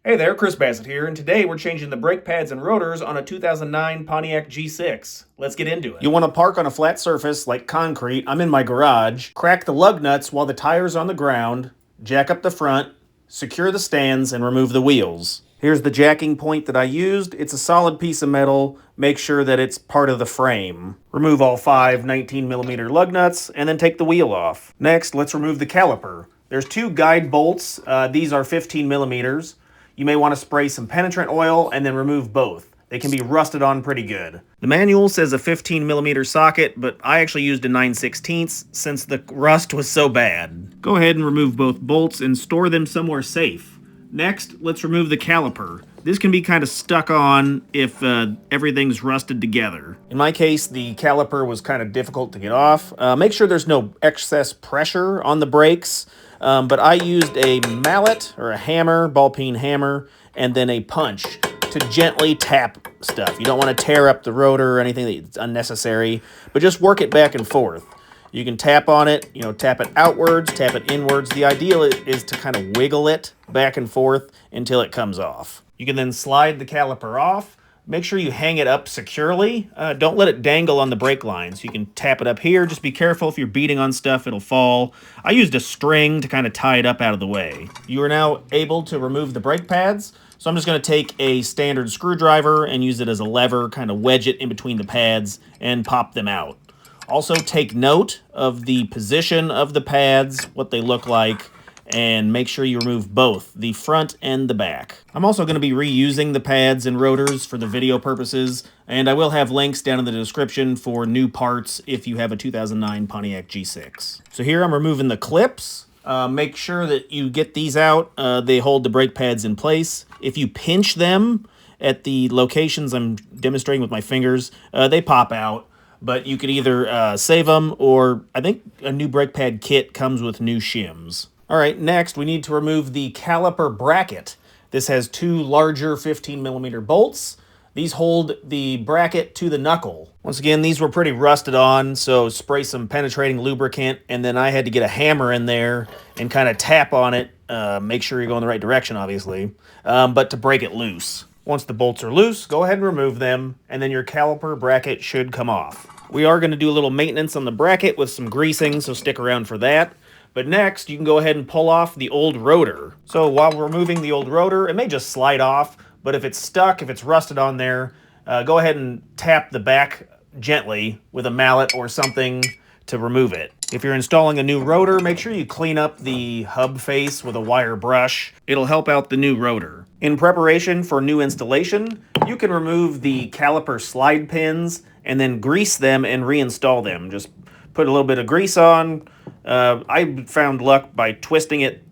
Hey there, Chris Bassett here, and today we're changing the brake pads and rotors on a 2009 Pontiac G6. Let's get into it. You want to park on a flat surface like concrete. I'm in my garage. Crack the lug nuts while the tire's on the ground, jack up the front, secure the stands, and remove the wheels. Here's the jacking point that I used. It's a solid piece of metal. Make sure that it's part of the frame. Remove all 5 19mm lug nuts, and then take the wheel off. Next, let's remove the caliper. There's 2 guide bolts. These are 15mm. You may want to spray some penetrant oil and then remove both. They can be rusted on pretty good. The manual says a 15mm socket, but I actually used a 9/16 since the rust was so bad. Go ahead and remove both bolts and store them somewhere safe. Next, let's remove the caliper. This can be kind of stuck on if everything's rusted together. In my case, the caliper was kind of difficult to get off. Make sure there's no excess pressure on the brakes. But I used a mallet or a hammer, ball-peen hammer, and then a punch to gently tap stuff. You don't want to tear up the rotor or anything that's unnecessary, but just work it back and forth. You can tap on it, tap it outwards, tap it inwards. The ideal is to kind of wiggle it back and forth until it comes off. You can then slide the caliper off. Make sure you hang it up securely. Don't let it dangle on the brake lines. You can tap it up here. Just be careful if you're beating on stuff, it'll fall. I used a string to kind of tie it up out of the way. You are now able to remove the brake pads. So I'm just going to take a standard screwdriver and use it as a lever, kind of wedge it in between the pads and pop them out. Also take note of the position of the pads, what they look like, and make sure you remove both the front and the back. I'm also going to be reusing the pads and rotors for the video purposes, and I will have links down in the description for new parts if you have a 2009 Pontiac G6. So here I'm removing the clips. Make sure that you get these out. They hold the brake pads in place. If you pinch them at the locations I'm demonstrating with my fingers, they pop out. But you could either save them, or I think a new brake pad kit comes with new shims. All right, next we need to remove the caliper bracket. This has 2 larger 15mm bolts. These hold the bracket to the knuckle. Once again, these were pretty rusted on, so spray some penetrating lubricant, and then I had to get a hammer in there and kind of tap on it. Make sure you're going the right direction, obviously, but to break it loose. Once the bolts are loose, go ahead and remove them, and then your caliper bracket should come off. We are going to do a little maintenance on the bracket with some greasing, so stick around for that. But next, you can go ahead and pull off the old rotor. So while we're removing the old rotor, it may just slide off, but if it's stuck, if it's rusted on there, go ahead and tap the back gently with a mallet or something to remove it. If you're installing a new rotor, make sure you clean up the hub face with a wire brush. It'll help out the new rotor. In preparation for new installation, you can remove the caliper slide pins and then grease them and reinstall them. Just put a little bit of grease on. I found luck by twisting it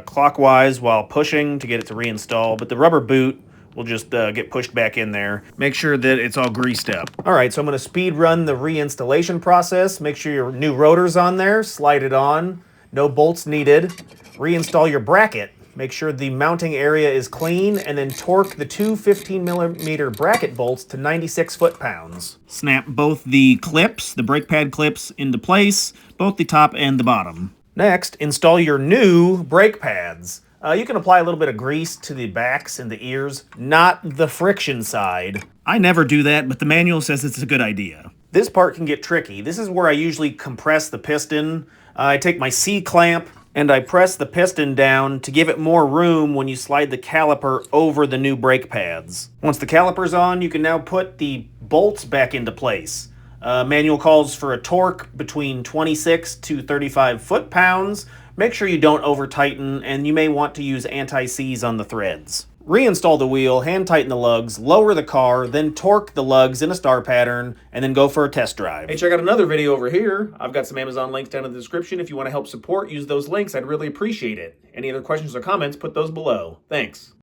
clockwise while pushing to get it to reinstall, but the rubber boot will just get pushed back in there. Make sure that it's all greased up. All right, so I'm going to speed run the reinstallation process. Make sure your new rotor's on there, slide it on, no bolts needed. Reinstall your bracket. Make sure the mounting area is clean, and then torque the 2 15mm bracket bolts to 96 foot-pounds. Snap both the clips, the brake pad clips, into place, both the top and the bottom. Next, install your new brake pads. You can apply a little bit of grease to the backs and the ears, not the friction side. I never do that, but the manual says it's a good idea. This part can get tricky. This is where I usually compress the piston. I take my C-clamp and I press the piston down to give it more room when you slide the caliper over the new brake pads. Once the caliper's on, you can now put the bolts back into place. Manual calls for a torque between 26 to 35 foot-pounds. Make sure you don't over-tighten, and you may want to use anti-seize on the threads. Reinstall the wheel, hand tighten the lugs, lower the car, then torque the lugs in a star pattern, and then go for a test drive. Hey, check out another video over here. I've got some Amazon links down in the description. If you want to help support, use those links. I'd really appreciate it. Any other questions or comments, put those below. Thanks.